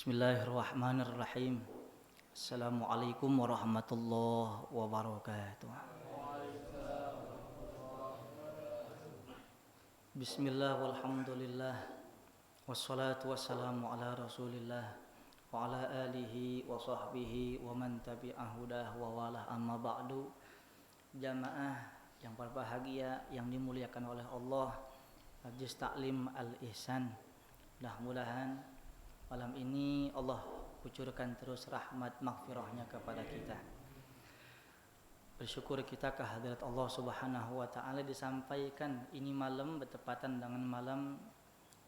Bismillahirrahmanirrahim. Assalamualaikum warahmatullahi wabarakatuh. Bismillah walhamdulillah. Wassalatu wassalamu ala rasulillah wa ala alihi wa sahbihi wa man tabi'ahudah wa wala amma ba'du. Jamaah yang berbahagia yang dimuliakan oleh Allah, Majlis Taklim Al-Ihsan. Mudah-mudahan malam ini Allah kucurkan terus rahmat maghfirahnya kepada kita. Bersyukur kita kehadirat Allah Subhanahu wa taala disampaikan ini malam bertepatan dengan malam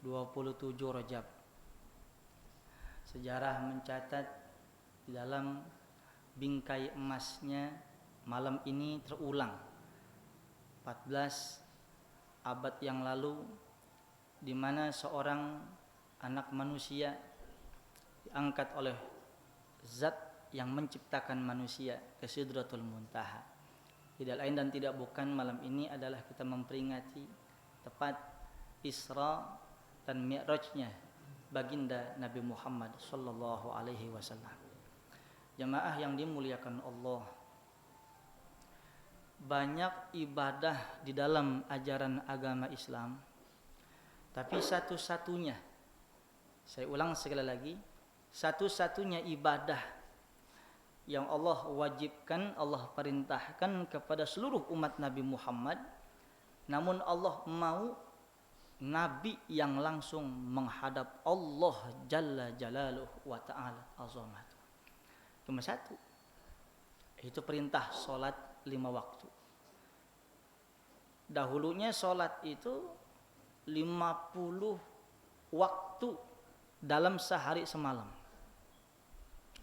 27 Rajab. Sejarah mencatat di dalam bingkai emasnya malam ini terulang 14 abad yang lalu, di mana seorang anak manusia diangkat oleh zat yang menciptakan manusia ke Sidratul Muntaha. Tidak lain dan tidak bukan, malam ini adalah kita memperingati tepat Isra dan Mi'rajnya baginda Nabi Muhammad sallallahu alaihi wasallam. Jamaah yang dimuliakan Allah, banyak ibadah di dalam ajaran agama Islam, tapi satu-satunya, saya ulang sekali lagi, satu-satunya ibadah yang Allah wajibkan, Allah perintahkan kepada seluruh umat Nabi Muhammad, namun Allah mau Nabi yang langsung menghadap Allah Jalla Jalaluhu wa ta'ala azamatu. Cuma satu, itu perintah sholat 5 waktu. Dahulunya sholat itu 50 waktu dalam sehari semalam,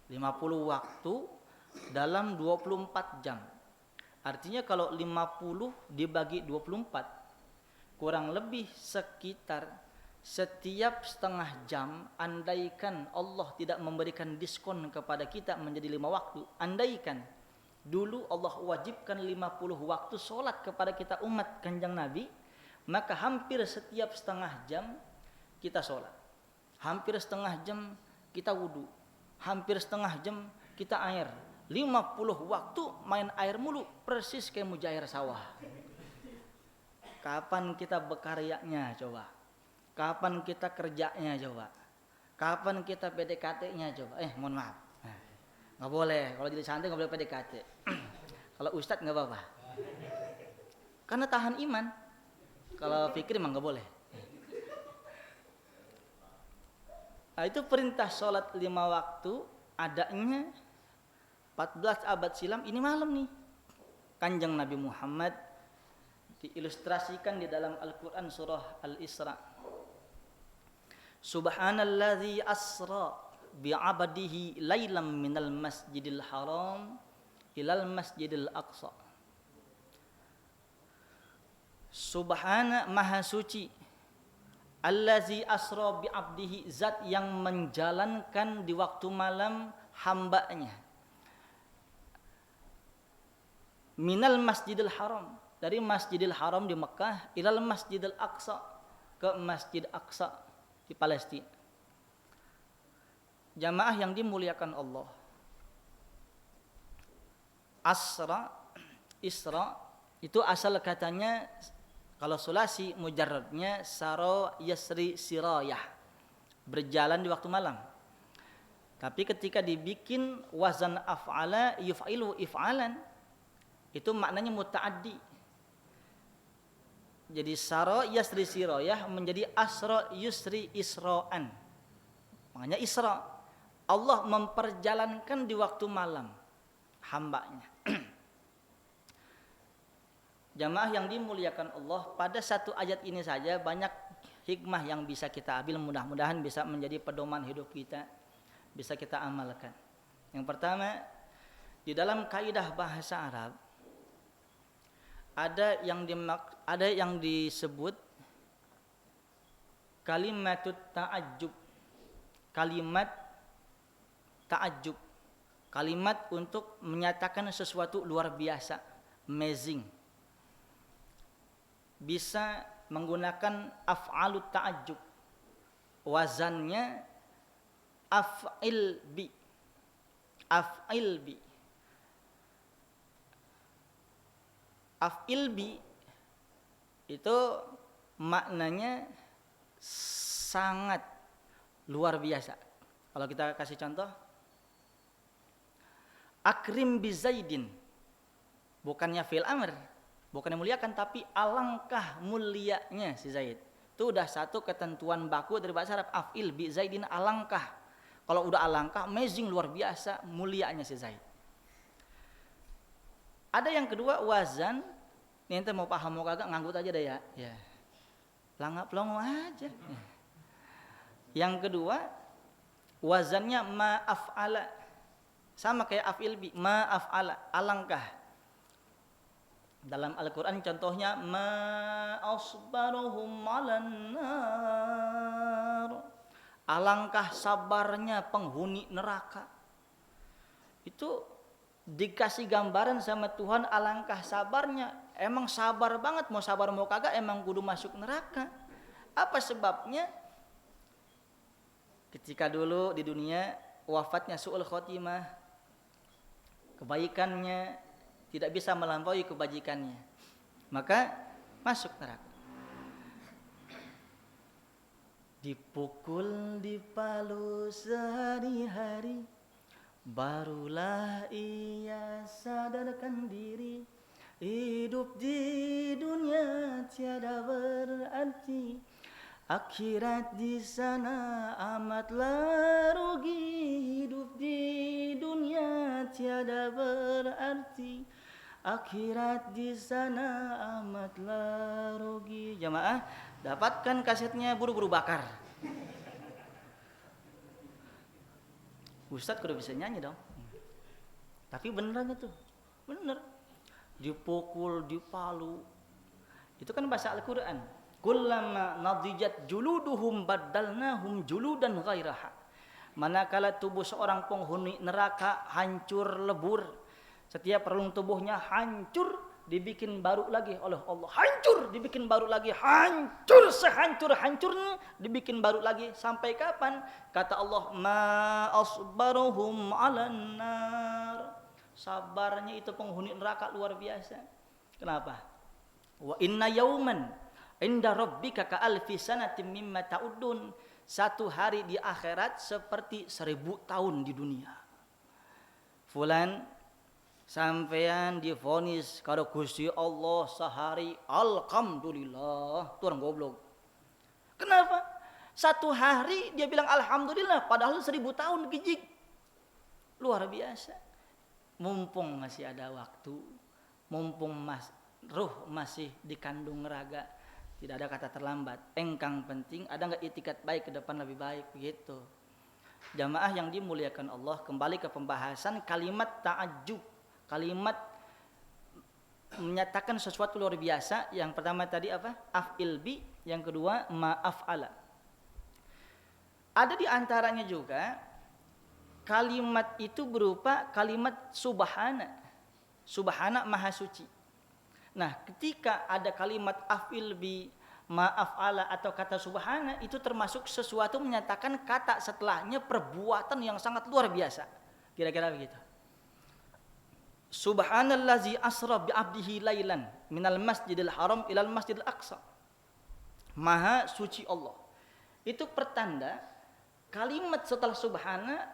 50 waktu dalam 24 jam. Artinya kalau 50 dibagi 24, kurang lebih sekitar setiap setengah jam. Andaikan Allah tidak memberikan diskon kepada kita menjadi 5 waktu, andaikan dulu Allah wajibkan 50 waktu sholat kepada kita umat Kanjeng Nabi, maka hampir setiap setengah jam kita sholat, hampir setengah jam kita wudhu, hampir setengah jam kita air. 50 waktu main air mulu, persis kayak mujair sawah. Kapan kita berkaryanya coba? Kapan kita kerjanya coba? Kapan kita PDKT-nya coba? Mohon maaf, nggak boleh, kalau jadi santri nggak boleh PDKT. Kalau ustadz nggak apa-apa, karena tahan iman. Kalau fikir emang nggak boleh. Nah, itu perintah sholat 5 waktu adanya 14 abad silam. Ini malam nih Kanjeng Nabi Muhammad diilustrasikan di dalam Al-Quran surah Al-Isra. Subhanalladzi asra bi'abadihi laylam minal masjidil haram ilal masjidil aqsa. Subhana, maha suci, allazi asra bi abdihi, zat yang menjalankan di waktu malam hambanya, minal masjidil haram, dari masjidil haram di Mekah, ilal masjidil aqsa, ke masjid Aqsa di Palestina. Jamaah yang dimuliakan Allah, asra, isra itu asal katanya, kalau sulasi mujarradnya saro yasri sirayah, berjalan di waktu malam. Tapi ketika dibikin wazan af'ala yuf'ilu if'alan, itu maknanya muta'addi. Jadi saro yasri sirayah menjadi asra yusri isra'an. Maknanya isra, Allah memperjalankan di waktu malam hambanya. Jamaah yang dimuliakan Allah, pada satu ayat ini saja banyak hikmah yang bisa kita ambil, mudah-mudahan bisa menjadi pedoman hidup kita, bisa kita amalkan. Yang pertama, di dalam kaidah bahasa Arab ada yang disebut kalimatut ta'ajjub, kalimat ta'ajjub, kalimat untuk menyatakan sesuatu luar biasa, amazing. Bisa menggunakan af'alut ta'ajjub, wazannya af'il bi. Af'il bi. Af'il bi itu maknanya sangat luar biasa. Kalau kita kasih contoh, akrim bi Zaidin, bukannya fi'il amr, bukannya muliakan, tapi alangkah mulianya si Zaid. Itu udah satu ketentuan baku dari bahasa Arab, af'il bi Zaidin, alangkah. Kalau udah alangkah, amazing, luar biasa mulianya si Zaid. Ada yang kedua, wazan. Ini ente mau paham mau kagak, nganggut aja deh ya. Ya. Pelongo aja. Yang kedua, wazannya ma'af'ala. Sama kayak af'il bi, ma'af'ala, alangkah. Dalam Al-Quran contohnya, ma'asbaruhum 'alan nar. Alangkah sabarnya penghuni neraka. Itu dikasih gambaran sama Tuhan, alangkah sabarnya. Emang sabar banget, mau sabar mau kagak emang kudu masuk neraka. Apa sebabnya? Ketika dulu di dunia wafatnya su'ul khotimah, kebaikannya tidak bisa melampaui kebajikannya, maka masuk neraka. Dipukul, dipalu sehari-hari, barulah ia sadarkan diri. Hidup di dunia tiada berarti, akhirat di sana amatlah rugi. Hidup di dunia tiada berarti, akhirat di sana amatlah rugi. Jamaah, dapatkan kasetnya, buru-buru bakar. Ustadz kudu bisa nyanyi dong. Tapi beneran itu, bener. Dipukul, dipalu. Itu kan bahasa Al-Quran. Kullama nadijat juluduhum baddalnahum juludan ghairaha. Manakala tubuh seorang penghuni neraka hancur lebur, setiap relung tubuhnya hancur, dibikin baru lagi oleh Allah. Hancur, dibikin baru lagi. Hancur sehancur-hancurnya, dibikin baru lagi. Sampai kapan? Kata Allah, ma asbaruhum 'alan nar. Sabarnya itu penghuni neraka luar biasa. Kenapa? Wa inna yauman inda rabbika ka alfi sanatin mimma ta'udun. Satu hari di akhirat seperti 1000 tahun di dunia. Fulan, sampean divonis karo Gusti Allah sehari, alhamdulillah. Itu orang goblok. Kenapa? Satu hari dia bilang alhamdulillah, padahal 1000 tahun gijik. Luar biasa. Mumpung masih ada waktu, mumpung ruh masih dikandung raga, tidak ada kata terlambat. Engkang penting ada nggak itikat baik ke depan lebih baik, begitu. Jamaah yang dimuliakan Allah, kembali ke pembahasan kalimat ta'ajjub, kalimat menyatakan sesuatu luar biasa. Yang pertama tadi apa? Af'il bi, yang kedua ma'af'ala. Ada di antaranya juga kalimat itu berupa kalimat subhana. Subhana maha suci. Nah, ketika ada kalimat af'il bi, ma'af'ala atau kata subhana, itu termasuk sesuatu menyatakan kata setelahnya perbuatan yang sangat luar biasa. Kira-kira begitu. Subhanallazi asra bi 'abdihi lailan minal masjidil haram ilal masjidil aqsa. Maha suci Allah. Itu pertanda kalimat setelah subhana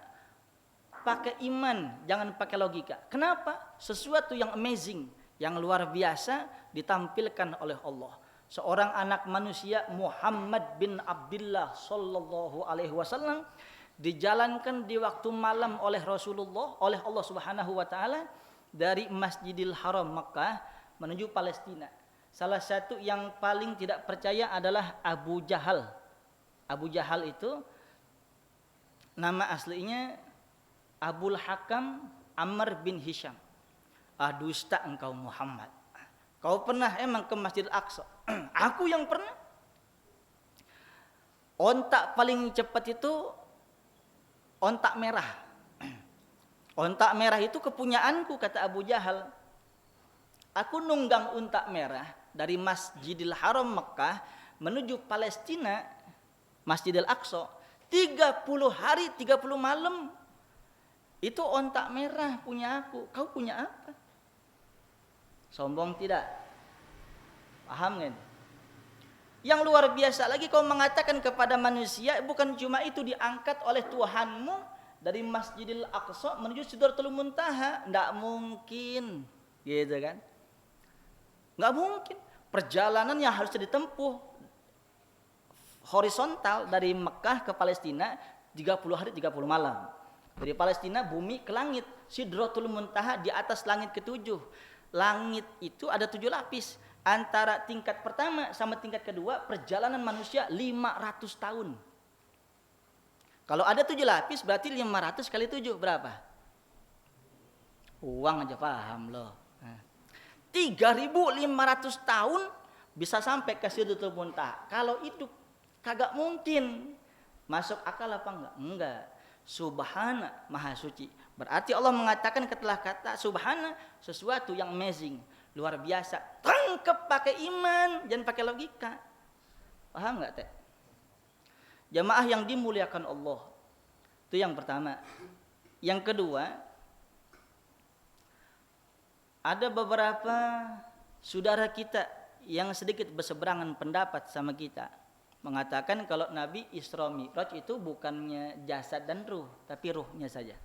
pakai iman, jangan pakai logika. Kenapa? Sesuatu yang amazing, yang luar biasa ditampilkan oleh Allah. Seorang anak manusia Muhammad bin Abdullah sallallahu alaihi wasallam dijalankan di waktu malam oleh Rasulullah, oleh Allah Subhanahu wa taala dari Masjidil Haram Makkah menuju Palestina. Salah satu yang paling tidak percaya adalah Abu Jahal. Abu Jahal itu nama aslinya Abul Hakam Amr bin Hisham. Dusta engkau Muhammad. Kau pernah emang ke Masjid Al-Aqsa? Aku yang pernah. Ontak paling cepat itu ontak merah. Ontak merah itu kepunyaanku, kata Abu Jahal. Aku nunggang ontak merah dari Masjidil Haram Mekah menuju Palestina, Masjidil Aqsa. 30 hari 30 malam. Itu ontak merah punya aku. Kau punya apa? Sombong tidak? Paham kan? Yang luar biasa lagi kau mengatakan kepada manusia, bukan cuma itu diangkat oleh Tuhanmu dari Masjidil Aqsa menuju Sidratul Muntaha. Nggak mungkin. Gitu kan? Nggak mungkin. Perjalanan yang harus ditempuh horizontal dari Mekah ke Palestina 30 hari 30 malam. Dari Palestina bumi ke langit, Sidratul Muntaha di atas langit ketujuh. Langit itu ada 7 lapis. Antara tingkat pertama sama tingkat kedua perjalanan manusia 500 tahun. Kalau ada 7 lapis berarti 500 kali 7 berapa? Uang aja paham loh. 3.500 tahun bisa sampai ke Sidratul Muntaha. Kalau itu kagak mungkin. Masuk akal apa enggak? Enggak. Subhana, maha suci. Berarti Allah mengatakan setelah kata subhana sesuatu yang amazing, luar biasa. Tangkap pakai iman, jangan pakai logika. Paham enggak, Teh? Jamaah yang dimuliakan Allah. Itu yang pertama. Yang kedua, ada beberapa saudara kita yang sedikit berseberangan pendapat sama kita, mengatakan kalau Nabi Isra Mi'raj itu bukannya jasad dan ruh, tapi ruhnya saja.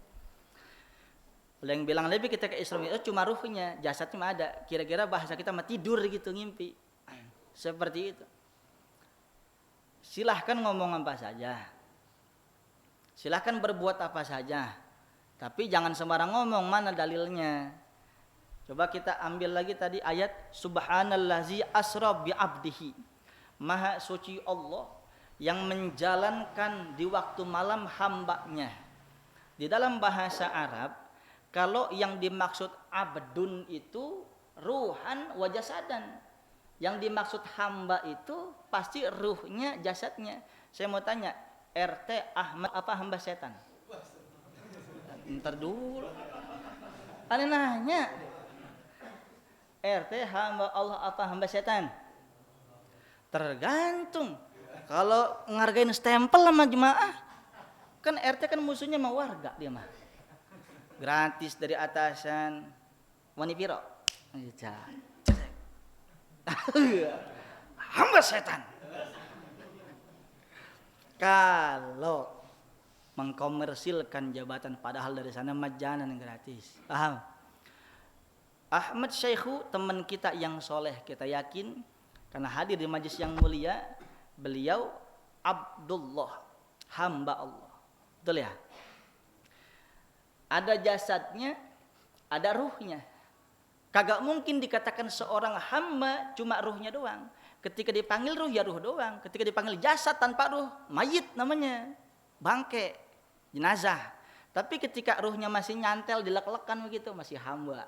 Ada yang bilang lebih ketika Isra Mi'raj cuma ruhnya, jasadnya mah ada. Kira-kira bahasa kita mah tidur gitu, ngimpi. Seperti itu. Silahkan ngomong apa saja. Silahkan berbuat apa saja. Tapi jangan sembarang ngomong, mana dalilnya. Coba kita ambil lagi tadi ayat subhanallazi asra bi abdihi. Maha suci Allah yang menjalankan di waktu malam hambanya. Di dalam bahasa Arab, kalau yang dimaksud abdun itu ruhan wa jasadan. Yang dimaksud hamba itu pasti ruhnya, jasadnya. Saya mau tanya, RT Ahmad apa hamba setan? Ntar dulu. Aneh nanya. RT hamba Allah apa hamba setan? Tergantung. Kalau ngargain stempel sama jemaah, kan RT kan musuhnya sama warga dia mah. Gratis dari atasan. Wani piro? Hamba setan. Kalau mengkomersilkan jabatan padahal dari sana majanan gratis. Paham? Ahmad Syekhu teman kita yang soleh, kita yakin karena hadir di majlis yang mulia, beliau Abdullah, hamba Allah. Betul ya? Ada jasadnya, ada ruhnya. Kagak mungkin dikatakan seorang hamba cuma ruhnya doang. Ketika dipanggil ruh ya ruh doang. Ketika dipanggil jasad tanpa ruh, mayit namanya, bangke, jenazah. Tapi ketika ruhnya masih nyantel, dilek-lekan begitu, masih hamba.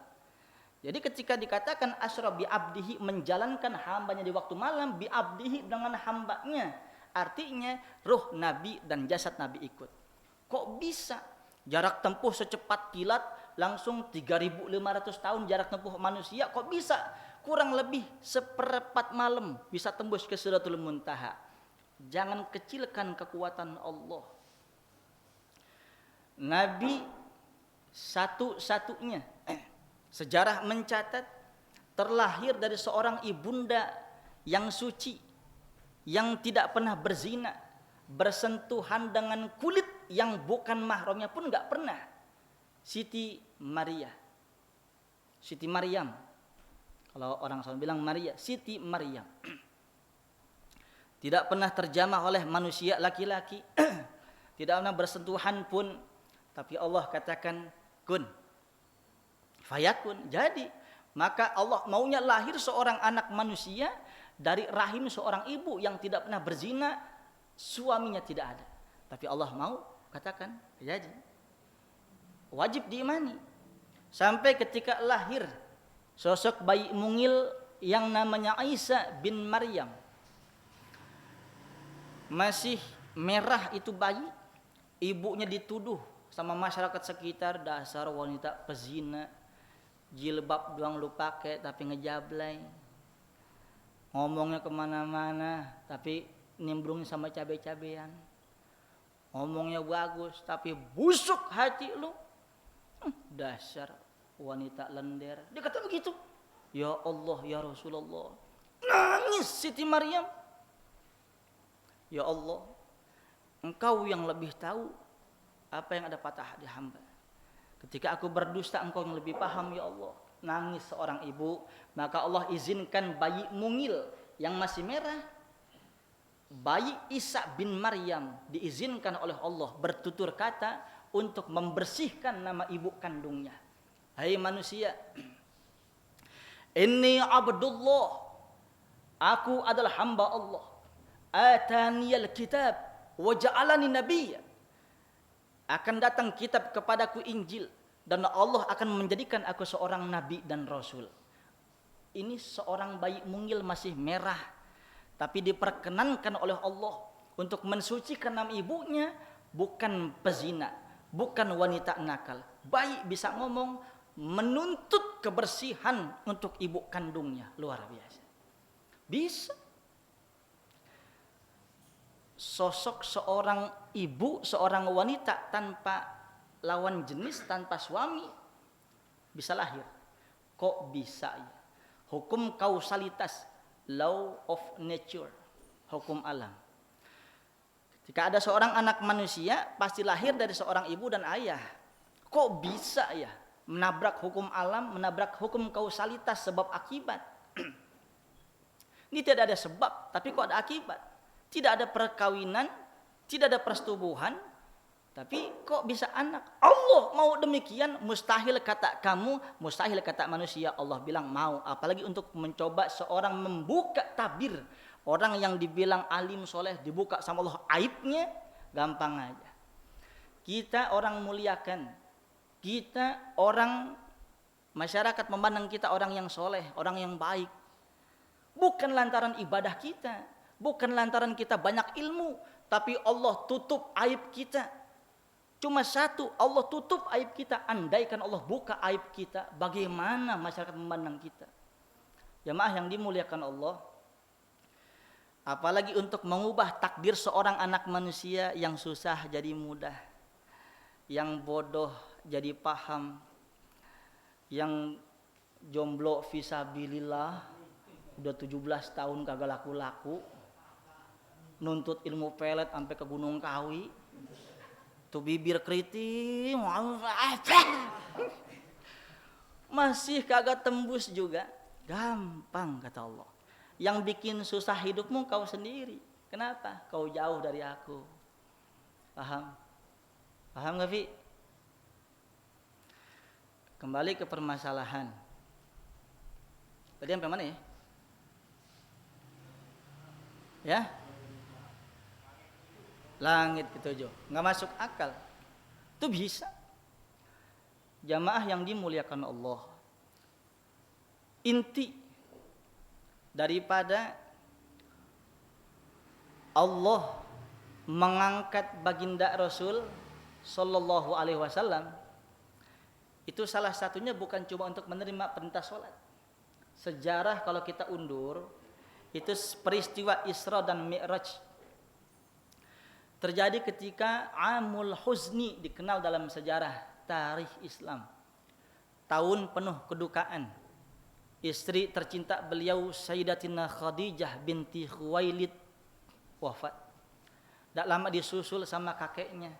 Jadi ketika dikatakan asra bi abdihi, menjalankan hambanya di waktu malam, bi abdihi dengan hambanya, artinya ruh Nabi dan jasad Nabi ikut. Kok bisa jarak tempuh secepat kilat langsung 3.500 tahun jarak tempuh manusia, kok bisa kurang lebih seperempat malam bisa tembus ke Sidratul Muntaha? Jangan kecilkan kekuatan Allah. Nabi satu-satunya sejarah mencatat terlahir dari seorang ibunda yang suci, yang tidak pernah berzina, bersentuhan dengan kulit yang bukan mahramnya pun nggak pernah. Siti Maria, Siti Maryam. Kalau orang Sunda bilang Maria, Siti Maryam. Tidak pernah terjamah oleh manusia laki-laki, tidak pernah bersentuhan pun, tapi Allah katakan kun. Fayakun. Jadi maka Allah maunya lahir seorang anak manusia dari rahim seorang ibu yang tidak pernah berzina, suaminya tidak ada. Tapi Allah mau katakan jadi. Wajib diimani. Sampai ketika lahir sosok bayi mungil yang namanya Isa bin Maryam. Masih merah itu bayi, ibunya dituduh sama masyarakat sekitar dasar wanita pezina. Jilbab doang lu pakai tapi ngejablay, ngomongnya kemana-mana tapi nimbrung sama cabai-cabean, ngomongnya bagus, tapi busuk hati lu. Dasar wanita lender. Dia kata begitu. Ya Allah, ya Rasulullah. Nangis Siti Maryam. Ya Allah, Engkau yang lebih tahu apa yang ada pada hati hamba. Ketika aku berdusta, Engkau yang lebih paham, ya Allah. Nangis seorang ibu, maka Allah izinkan bayi mungil yang masih merah, bayi Isa bin Maryam, diizinkan oleh Allah bertutur kata untuk membersihkan nama ibu kandungnya. Hai manusia, inni abdullah, aku adalah hamba Allah. Ataniyal kitab wa ja'alani nabiyya. Akan datang kitab kepadaku Injil, dan Allah akan menjadikan aku seorang nabi dan rasul. Ini seorang bayi mungil masih merah, tapi diperkenankan oleh Allah untuk mensucikan nama ibunya, bukan pezina, bukan wanita nakal. Bayi bisa ngomong, menuntut kebersihan untuk ibu kandungnya. Luar biasa. Bisa. Sosok seorang ibu, seorang wanita tanpa lawan jenis, tanpa suami bisa lahir. Kok bisa ya? Hukum kausalitas, law of nature, hukum alam. Jika ada seorang anak manusia, pasti lahir dari seorang ibu dan ayah. Kok bisa ya? Menabrak hukum alam, menabrak hukum kausalitas, sebab akibat. Ini tidak ada sebab, tapi kok ada akibat. Tidak ada perkawinan, tidak ada persetubuhan, tapi kok bisa anak? Allah mau demikian, mustahil kata kamu, mustahil kata manusia. Allah bilang mau, apalagi untuk mencoba seorang membuka tabir. Orang yang dibilang alim soleh, dibuka sama Allah aibnya, gampang aja. Kita orang muliakan, kita orang, masyarakat memandang kita orang yang soleh, orang yang baik. Bukan lantaran ibadah kita, bukan lantaran kita banyak ilmu, tapi Allah tutup aib kita. Cuma satu, Allah tutup aib kita. Andaikan Allah buka aib kita, bagaimana masyarakat memandang kita? Jamaah yang dimuliakan Allah, apalagi untuk mengubah takdir seorang anak manusia yang susah jadi mudah, yang bodoh jadi paham, yang jomblo fisabilillah udah 17 tahun kagak laku-laku, nuntut ilmu pelet sampai ke Gunung Kawi, tuh bibir keriting masih kagak tembus juga. Gampang kata Allah. Yang bikin susah hidupmu kau sendiri. Kenapa? Kau jauh dari aku. Paham? Paham gak, Fi? Kembali ke permasalahan. Tadi sampai mana ya? Ya? Langit ketujuh. Nggak masuk akal. Itu bisa. Jamaah yang dimuliakan Allah. Inti daripada Allah mengangkat baginda Rasul Sallallahu Alaihi Wasallam, itu salah satunya bukan cuma untuk menerima perintah sholat. Sejarah kalau kita undur, itu peristiwa Isra dan Mi'raj terjadi ketika Amul Huzni, dikenal dalam sejarah tarikh Islam, tahun penuh kedukaan. Istri tercinta beliau Sayyidatina Khadijah binti Khuwailid wafat. Tak lama disusul sama kakeknya.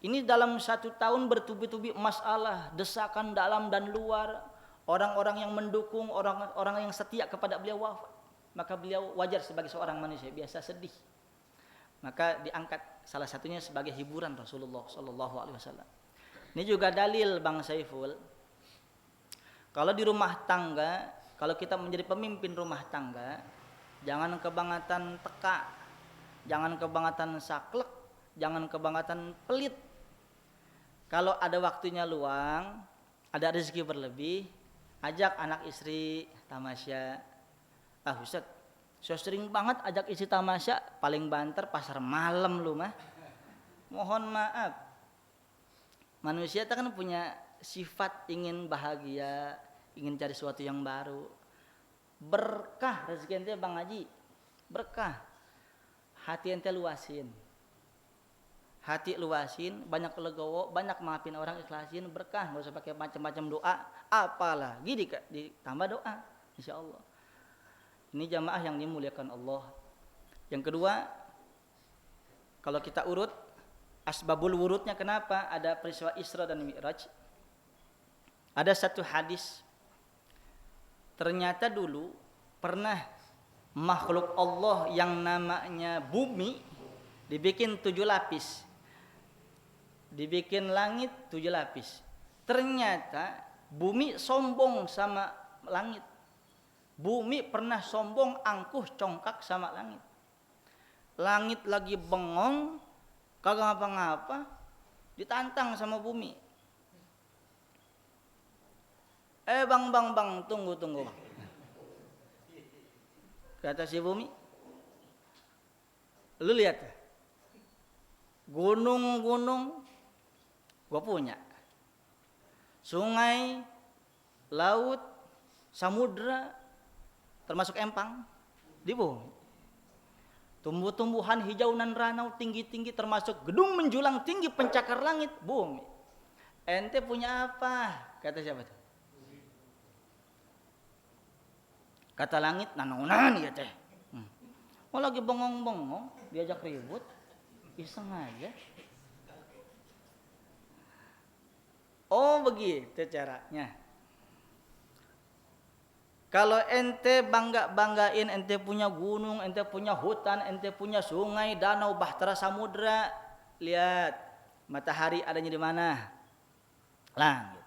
Ini dalam 1 tahun bertubi-tubi masalah, desakan dalam dan luar. Orang-orang yang mendukung, orang-orang yang setia kepada beliau wafat. Maka beliau wajar sebagai seorang manusia biasa sedih. Maka diangkat salah satunya sebagai hiburan Rasulullah Sallallahu Alaihi Wasallam. Ini juga dalil Bang Saiful. Kalau di rumah tangga, kalau kita menjadi pemimpin rumah tangga, jangan kebangetan teka, jangan kebangetan saklek, jangan kebangetan pelit. Kalau ada waktunya luang, ada rezeki berlebih, ajak anak istri tamasya. Ah Ustaz, saya sering banget ajak istri tamasya, paling banter pasar malam lu mah. Mohon maaf, manusia itu kan punya sifat ingin bahagia, ingin cari sesuatu yang baru. Berkah rezeki ente Bang Haji, berkah. Hati ente luasin. hati luasin, banyak legowo, banyak maafin orang, ikhlasin, berkah, nggak usah pakai macam-macam doa, apalagi ditambah doa, insya Allah. Ini jamaah yang dimuliakan Allah. Yang kedua, kalau kita urut asbabul wurudnya, kenapa ada peristiwa Isra dan Mi'raj? Ada satu hadis, ternyata dulu pernah makhluk Allah yang namanya bumi dibikin 7 lapis, dibikin langit 7 lapis. Ternyata bumi sombong sama langit. Bumi pernah sombong, angkuh, congkak sama langit. Langit lagi bengong, kagak ngapa-ngapa, ditantang sama bumi. Bang, tunggu bang. Kata si bumi, lu lihat, gunung-gunung gua punya, sungai, laut, samudra, termasuk empang di bumi. Tumbuh-tumbuhan hijau nan ranau tinggi-tinggi, termasuk gedung menjulang tinggi pencakar langit, bumi. Ente punya apa? Kata siapa tuh? Kata langit, nanaunan ya teh. Oh lagi bengong-bengong, diajak ribut, iseng aja. Oh begitu caranya. Kalau ente banggain ente punya gunung, ente punya hutan, ente punya sungai, danau, bahtera, samudra, lihat matahari adanya di mana? Langit.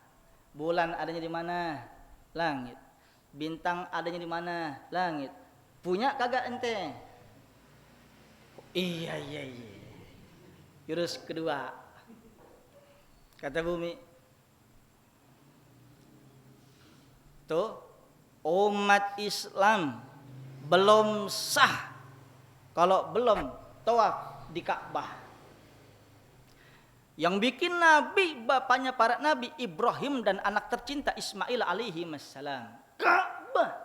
Bulan adanya di mana? Langit. Bintang adanya di mana? Langit. Punya kagak ente? Iya. Jurus kedua, kata bumi, tuh umat Islam belum sah kalau belum tawaf di Ka'bah. Yang bikin Nabi, bapaknya para Nabi, Ibrahim dan anak tercinta Ismail alaihi wassalam. Ka'bah.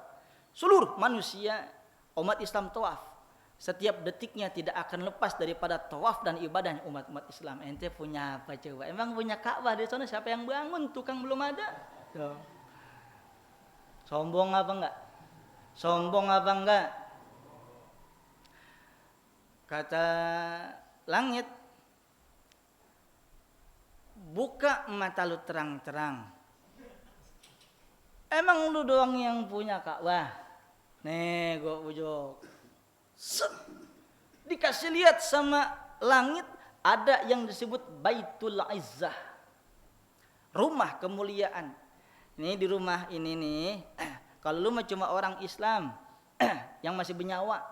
Seluruh manusia umat Islam tawaf. Setiap detiknya tidak akan lepas daripada tawaf dan ibadah umat Islam. Ente punya apa coba? Emang punya Ka'bah di sana, siapa yang bangun? Tukang belum ada. Tuh. Sombong apa enggak? Sombong apa enggak? Kata langit, buka mata lu terang-terang. Emang lu doang yang punya Ka'bah? Nih gua ujuk. Dikasih lihat sama langit, ada yang disebut Baitul Izzah, rumah kemuliaan. Ini di rumah ini nih, kalau lu mah cuma orang Islam yang masih bernyawa.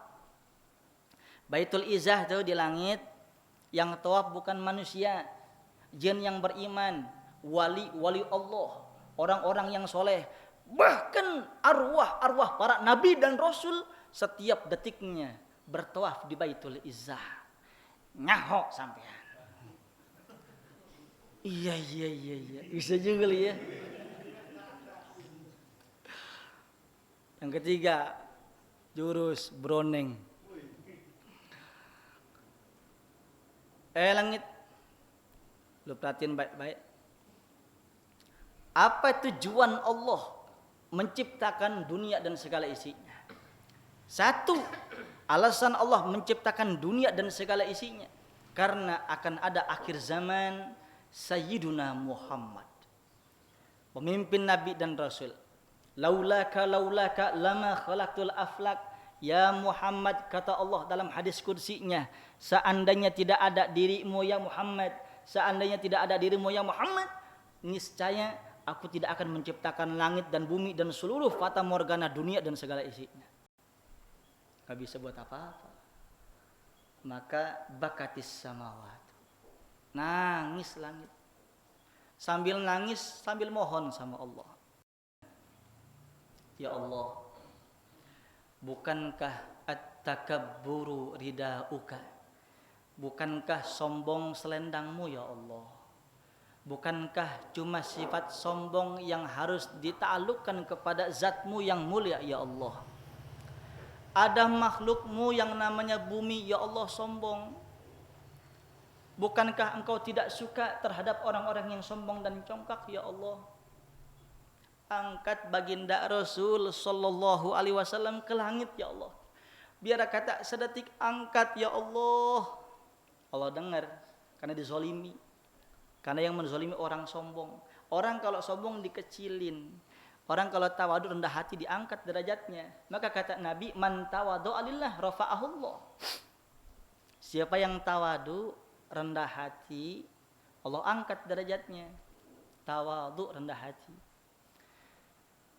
Baitul Izzah tuh di langit, yang tawaf bukan manusia, jin yang beriman, wali Allah, orang-orang yang soleh, bahkan arwah para nabi dan rasul setiap detiknya bertawaf di Baitul Izzah. Nyaho sampean. Iya. Bisa juga ya. Yang ketiga, jurus Browning. Langit, lu perhatiin baik-baik. Apa tujuan Allah menciptakan dunia dan segala isinya? Satu, alasan Allah menciptakan dunia dan segala isinya karena akan ada akhir zaman Sayyiduna Muhammad, pemimpin Nabi dan Rasul. Laulaka lama khalaqtul aflak. Ya Muhammad, kata Allah dalam hadis kursinya, seandainya tidak ada dirimu ya Muhammad, seandainya tidak ada dirimu ya Muhammad, niscaya aku tidak akan menciptakan langit dan bumi dan seluruh fata morgana dunia dan segala isinya. Gak bisa buat apa-apa. Maka bakatis samawat, nangis langit. Sambil nangis, sambil mohon sama Allah. Ya Allah, bukankah at-takabburu ridauka? Bukankah sombong selendangmu ya Allah? Bukankah cuma sifat sombong yang harus ditaklukkan kepada zatmu yang mulia ya Allah? Ada makhlukmu yang namanya bumi ya Allah sombong. Bukankah engkau tidak suka terhadap orang-orang yang sombong dan congkak? Ya Allah, angkat baginda Rasul sallallahu alaihi wasallam ke langit ya Allah. Biar kata sedetik angkat ya Allah. Allah dengar karena dizolimi. Karena yang menzolimi orang sombong. Orang kalau sombong dikecilin. Orang kalau tawadu rendah hati diangkat derajatnya. Maka kata Nabi, man tawadhu'a lillah rafa'ahullah. Siapa yang tawadu rendah hati, Allah angkat derajatnya. Tawadhu rendah hati.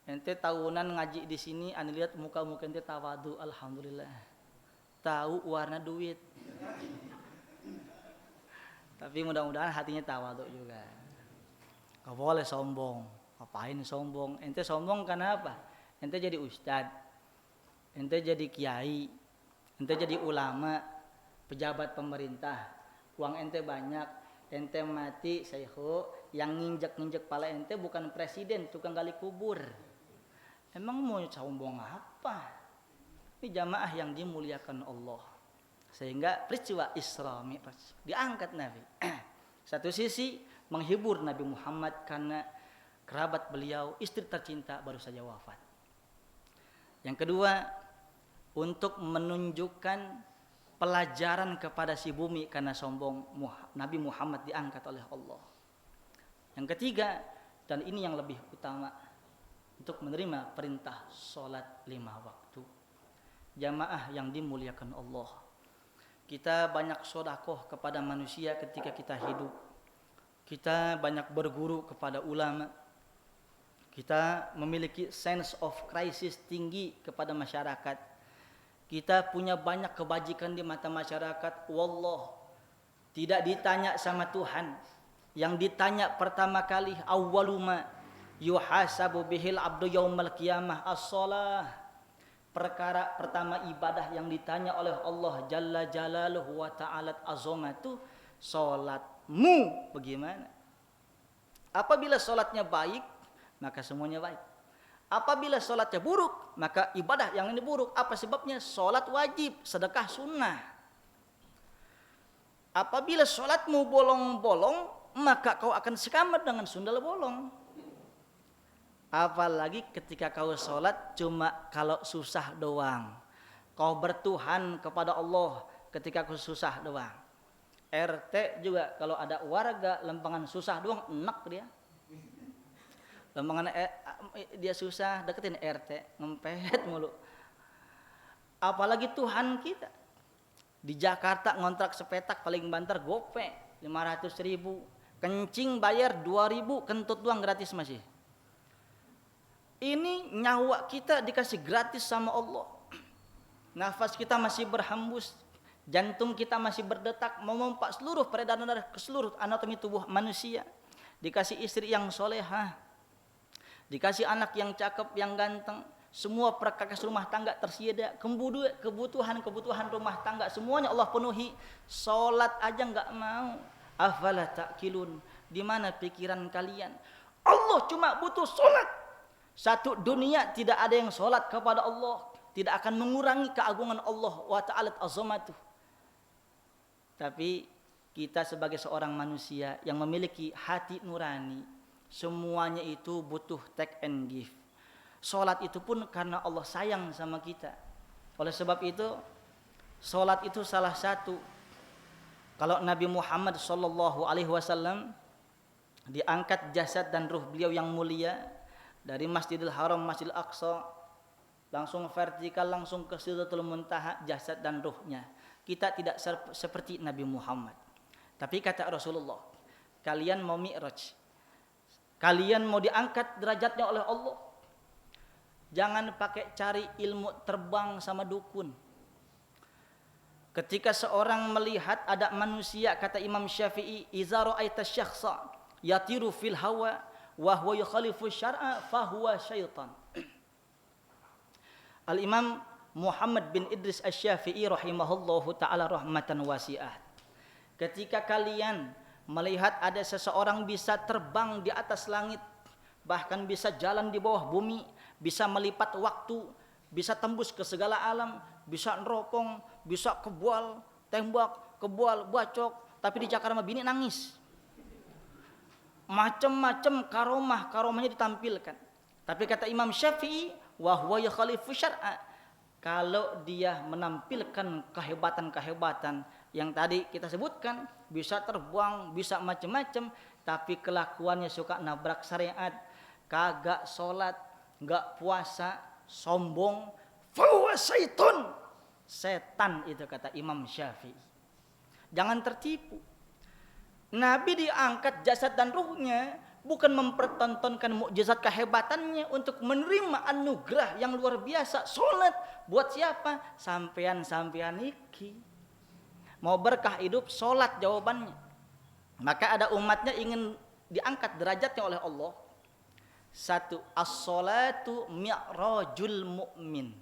Ente tahunan ngaji di sini, ane lihat muka-muka ente tawadhu, alhamdulillah. Tahu warna duit. Tapi mudah-mudahan hatinya tawadhu juga. Gak boleh sombong. Ngapain sombong? Ente sombong karena apa? Ente jadi ustad, ente jadi kiai, ente jadi ulama, pejabat pemerintah, uang ente banyak, ente mati syaihu, yang nginjek-nginjek pala ente bukan presiden, tukang gali kubur. Emang mau sombong apa? Ini jamaah yang dimuliakan Allah. Sehingga peristiwa Isra Mi'raj diangkat Nabi. Satu sisi menghibur Nabi Muhammad karena kerabat beliau, istri tercinta baru saja wafat. Yang kedua, untuk menunjukkan pelajaran kepada si bumi karena sombong, Nabi Muhammad diangkat oleh Allah. Yang ketiga, dan ini yang lebih utama, untuk menerima perintah sholat 5 waktu. Jamaah yang dimuliakan Allah, kita banyak sedekah kepada manusia ketika kita hidup. Kita banyak berguru kepada ulama. Kita memiliki sense of crisis tinggi kepada masyarakat. Kita punya banyak kebajikan di mata masyarakat. Wallah, tidak ditanya sama Tuhan. Yang ditanya pertama kali, awwaluma yuhasabu bihil abdu yaumal qiyamah as-shalah. Perkara pertama ibadah yang ditanya oleh Allah Jalla Jalaluhu wa ta'ala azamatu, salatmu bagaimana? Apabila salatnya baik, maka semuanya baik. Apabila salatnya buruk, maka ibadah yang ini buruk. Apa sebabnya? Salat wajib, sedekah sunnah. Apabila salatmu bolong-bolong, maka kau akan sekamat dengan sundal bolong. Apalagi ketika kau sholat cuma kalau susah doang. Kau bertuhan kepada Allah ketika kau susah doang. RT juga kalau ada warga lempangan susah doang, enak dia. Lempangan dia susah, deketin RT, ngempet mulu. Apalagi Tuhan kita. Di Jakarta ngontrak sepetak paling banter gope 500.000. Kencing bayar 2.000, kentut doang gratis masih. Ini nyawa kita dikasih gratis sama Allah. Nafas kita masih berhembus, jantung kita masih berdetak, memompa seluruh peredaran darah ke seluruh anatomi tubuh manusia. Dikasih istri yang solehah, dikasih anak yang cakep, yang ganteng, semua perkakas rumah tangga tersedia, kebutuhan rumah tangga semuanya Allah penuhi. Salat aja nggak mau. Afala ta'qilun, di mana pikiran kalian? Allah cuma butuh salat. Satu dunia tidak ada yang sholat kepada Allah, tidak akan mengurangi keagungan Allah wa ta'ala azamatuh. Tapi kita sebagai seorang manusia yang memiliki hati nurani, semuanya itu butuh take and give. Sholat itu pun karena Allah sayang sama kita. Oleh sebab itu, sholat itu salah satu. Kalau Nabi Muhammad sallallahu alaihi wasallam diangkat jasad dan ruh beliau yang mulia dari Masjidil Haram, Masjidil Aqsa, langsung vertikal, langsung ke Sidratul Muntaha, jasad dan ruhnya. Kita tidak seperti Nabi Muhammad. Tapi kata Rasulullah, kalian mau mi'raj, kalian mau diangkat derajatnya oleh Allah, jangan pakai cari ilmu terbang sama dukun. Ketika seorang melihat ada manusia, kata Imam Syafi'i, iza ra'aita syakhsa yatiru fil hawa wa huwa yukhalifu syar'a fa huwa syaitan. Al-Imam Muhammad bin Idris Asy-Syafi'i rahimahullahu taala rahmatan wasi'ah. Ketika kalian melihat ada seseorang bisa terbang di atas langit, bahkan bisa jalan di bawah bumi, bisa melipat waktu, bisa tembus ke segala alam, bisa neropong, bisa kebual, tembak, kebual, bacok, tapi dicakar sama bini nangis. Macam-macam karomahnya ditampilkan. Tapi kata Imam Syafi'i, wa huwa yakhalifu syar'a, kalau dia menampilkan kehebatan-kehebatan yang tadi kita sebutkan, bisa terbang, bisa macam-macam, tapi kelakuannya suka nabrak syariat, kagak sholat, enggak puasa, sombong, fahuwa syaitun, setan itu kata Imam Syafi'i. Jangan tertipu. Nabi diangkat jasad dan ruhnya bukan mempertontonkan mukjizat kehebatannya untuk menerima anugerah yang luar biasa. Sholat buat siapa? Sampean iki. Mau berkah hidup, sholat jawabannya. Maka ada umatnya ingin diangkat derajatnya oleh Allah. Satu, as-sholatu mi'rajul mu'min.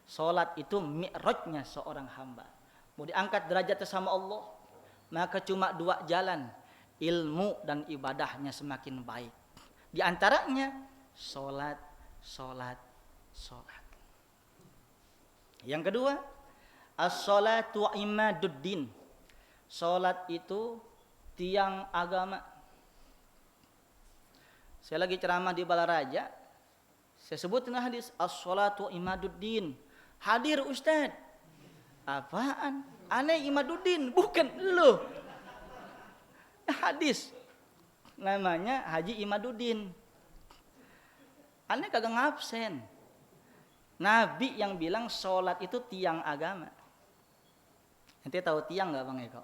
Sholat itu mi'rajnya seorang hamba. Mau diangkat derajatnya sama Allah, maka cuma dua jalan, ilmu dan ibadahnya semakin baik. Di antaranya sholat. Yang kedua, as-sholatu imaduddin. Sholat itu tiang agama. Saya lagi ceramah di Balaraja, saya sebutin hadis as-sholatu imaduddin. Hadir Ustaz. Apaan? Aneh Imaduddin, bukan lu. Hadis namanya Haji Imaduddin. Aneh kagak ngabsen. Nabi yang bilang sholat itu tiang agama. Nanti tahu tiang nggak Bang Eko?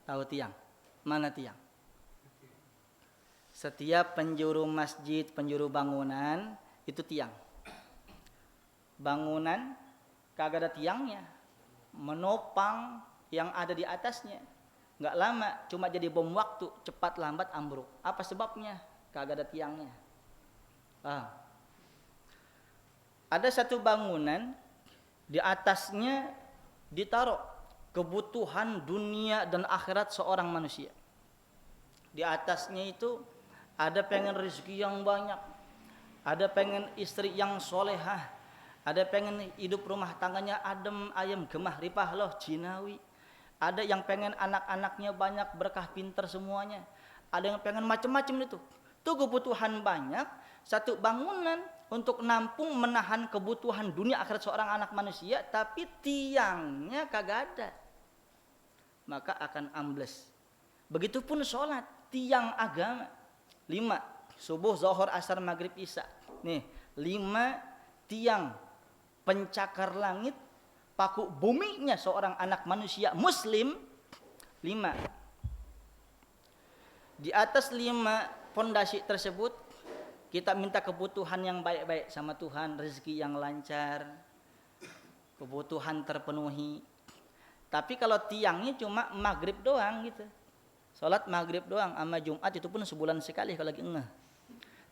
Tahu tiang? Mana tiang? Setiap penjuru masjid, penjuru bangunan itu tiang. Bangunan kagak ada tiangnya, menopang yang ada di atasnya. Nggak lama, cuma jadi bom waktu, cepat lambat ambruk. Apa sebabnya? Kagak ada tiangnya. Ada satu bangunan, di atasnya ditaruh kebutuhan dunia dan akhirat seorang manusia. Di atasnya itu ada pengen rezeki yang banyak, ada pengen istri yang solehah, ada pengen hidup rumah tangganya adem ayem gemah ripah loh jinawi. Ada yang pengen anak-anaknya banyak berkah pinter semuanya. Ada yang pengen macam-macam itu. Itu kebutuhan banyak. Satu bangunan untuk nampung menahan kebutuhan dunia akhirat seorang anak manusia, tapi tiangnya kagak ada. Maka akan ambles. Begitupun sholat, tiang agama. 5, subuh, zuhur, asar, maghrib, isya. Nih, 5 tiang pencakar langit, paku buminya seorang anak manusia muslim. 5. Di atas 5 pondasi tersebut kita minta kebutuhan yang baik-baik sama Tuhan, rezeki yang lancar, kebutuhan terpenuhi. Tapi kalau tiangnya cuma maghrib doang gitu, sholat maghrib doang, sama Jumat itu pun sebulan sekali kalau lagi ngeh.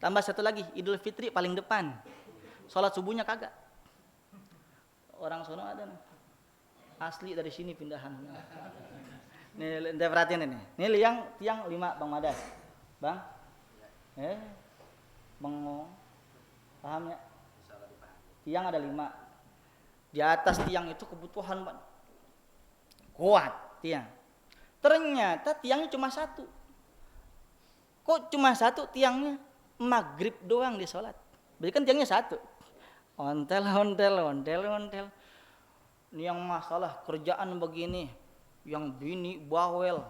Tambah satu lagi, Idul Fitri paling depan, sholat subuhnya kagak. Orang sono ada nih, asli dari sini pindahan. Nih, ente perhatiin ini. Ini tiang 5 Bang Madas, Bang. Bengong, paham ya? Tiang ada 5. Di atas tiang itu kebutuhan kuat tiang. Ternyata tiangnya cuma 1. Kok cuma 1 tiangnya? Maghrib doang di sholat. Berarti kan tiangnya 1. Ontel. Ini yang masalah kerjaan begini, yang bini bawel,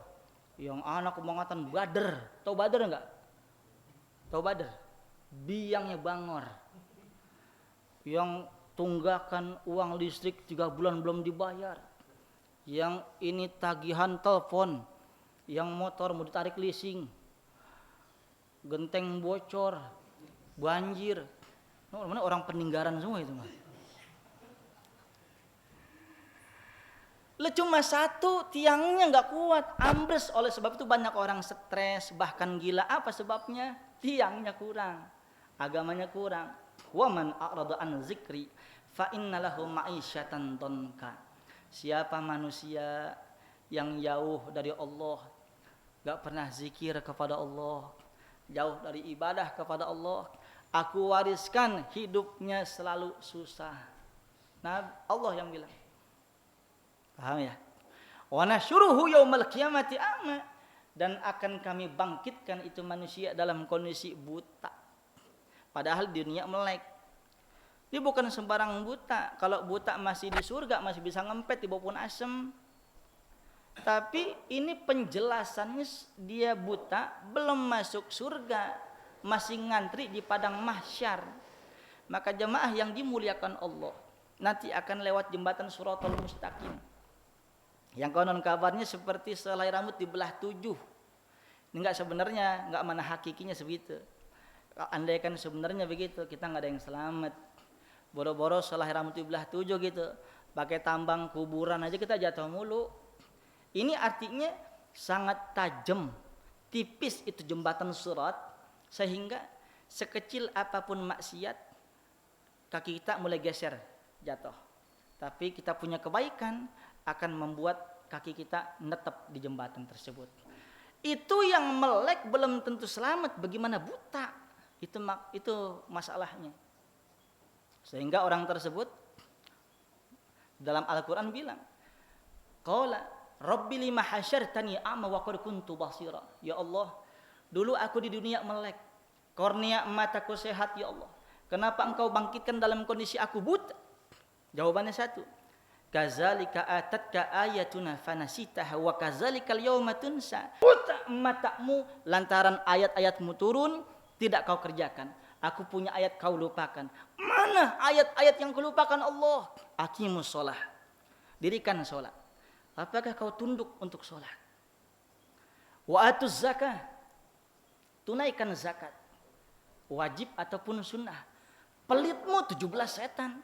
yang anak kebangatan bader. Tahu bader enggak? Tahu bader? Biangnya bangor. Yang tunggakan uang listrik 3 bulan belum dibayar. Yang ini tagihan telepon, yang motor mau ditarik leasing, genteng bocor, banjir. Mana orang peninggaran semua itu mah. Cuma 1 tiangnya nggak kuat, ambles. Oleh sebab itu banyak orang stres, bahkan gila. Apa sebabnya? Tiangnya kurang, agamanya kurang. Wa man a'rada an zikri fa innalahu ma'isyatan donka. Siapa manusia yang jauh dari Allah, nggak pernah zikir kepada Allah, jauh dari ibadah kepada Allah, aku wariskan hidupnya selalu susah. Nah, Allah yang bilang. Paham ya? Wa nasyuruhu yaumal qiyamati a'ma, dan akan kami bangkitkan itu manusia dalam kondisi buta. Padahal di dunia melek. Dia bukan sembarang buta. Kalau buta masih di surga masih bisa ngempet di bawah pohon asem. Tapi ini penjelasannya dia buta, belum masuk surga, masih ngantri di padang mahsyar. Maka jemaah yang dimuliakan Allah, nanti akan lewat jembatan Shiratal Mustaqim. Yang konon kabarnya seperti selai rambut dibelah 7. Ini enggak sebenarnya, enggak mana hakikinya segitu. Andaikan sebenarnya begitu, kita enggak ada yang selamat. Boro-boro selai rambut dibelah 7 gitu. Pakai tambang kuburan aja kita jatuh mulu. Ini artinya sangat tajam, tipis itu jembatan sirat, sehingga sekecil apapun maksiat kaki kita mulai geser jatuh. Tapi kita punya kebaikan akan membuat kaki kita netap di jembatan tersebut. Itu yang melek belum tentu selamat, bagaimana buta? Itu masalahnya. Sehingga orang tersebut dalam Al-Qur'an bilang, qala rabbi lima hasyartani a'ma wa qad kuntu basira. Ya Allah, dulu aku di dunia melek, kornea mataku sehat ya Allah. Kenapa engkau bangkitkan dalam kondisi aku buta? Jawabannya satu. Kazalika atatka ayatuna fanasitaha wa kazalikal yauma tunsa. Buta matamu lantaran ayat-ayatmu turun, tidak kau kerjakan. Aku punya ayat kau lupakan. Mana ayat-ayat yang kau lupakan Allah? Aqimus shalah. Dirikan salat. Apakah kau tunduk untuk salat? Wa atuz zakah. Tunaikan zakat. Wajib ataupun sunnah. Pelitmu 17 setan.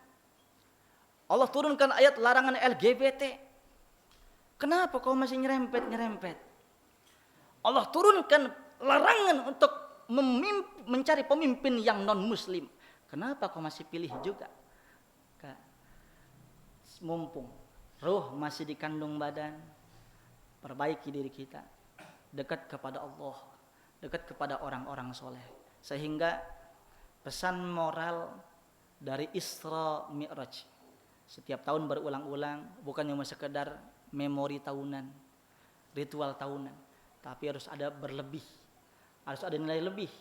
Allah turunkan ayat larangan LGBT. Kenapa kau masih nyerempet? Allah turunkan larangan untuk mencari pemimpin yang non muslim. Kenapa kau masih pilih juga? Mumpung ruh masih dikandung badan, perbaiki diri kita, dekat kepada Allah, dekat kepada orang-orang soleh. Sehingga pesan moral dari Isra Mi'raj setiap tahun berulang-ulang, bukan cuma sekedar memori tahunan, ritual tahunan, tapi harus ada berlebih, harus ada nilai lebih.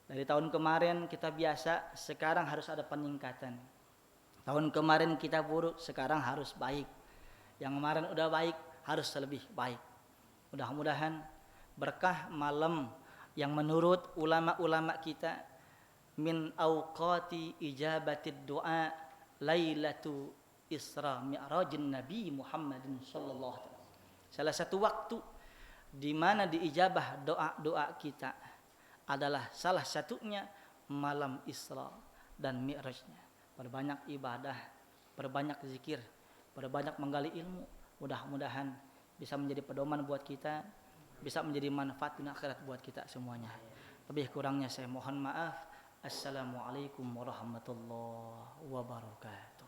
Dari tahun kemarin kita biasa, sekarang harus ada peningkatan. Tahun kemarin kita buruk, sekarang harus baik. Yang kemarin udah baik, harus lebih baik. Mudah-mudahan berkah malam yang menurut ulama-ulama kita min awqati ijabatid doa lailatu Isra Mi'rajin Nabi Muhammadin sallallahu alaihi wasallam. Salah satu waktu di mana diijabah doa-doa kita adalah salah satunya malam Isra dan Mi'rajnya. Perbanyak ibadah, perbanyak zikir, perbanyak menggali ilmu. Mudah-mudahan bisa menjadi pedoman buat kita, bisa menjadi manfaat dunia akhirat buat kita semuanya. Lebih kurangnya saya mohon maaf. Assalamualaikum warahmatullahi wabarakatuh.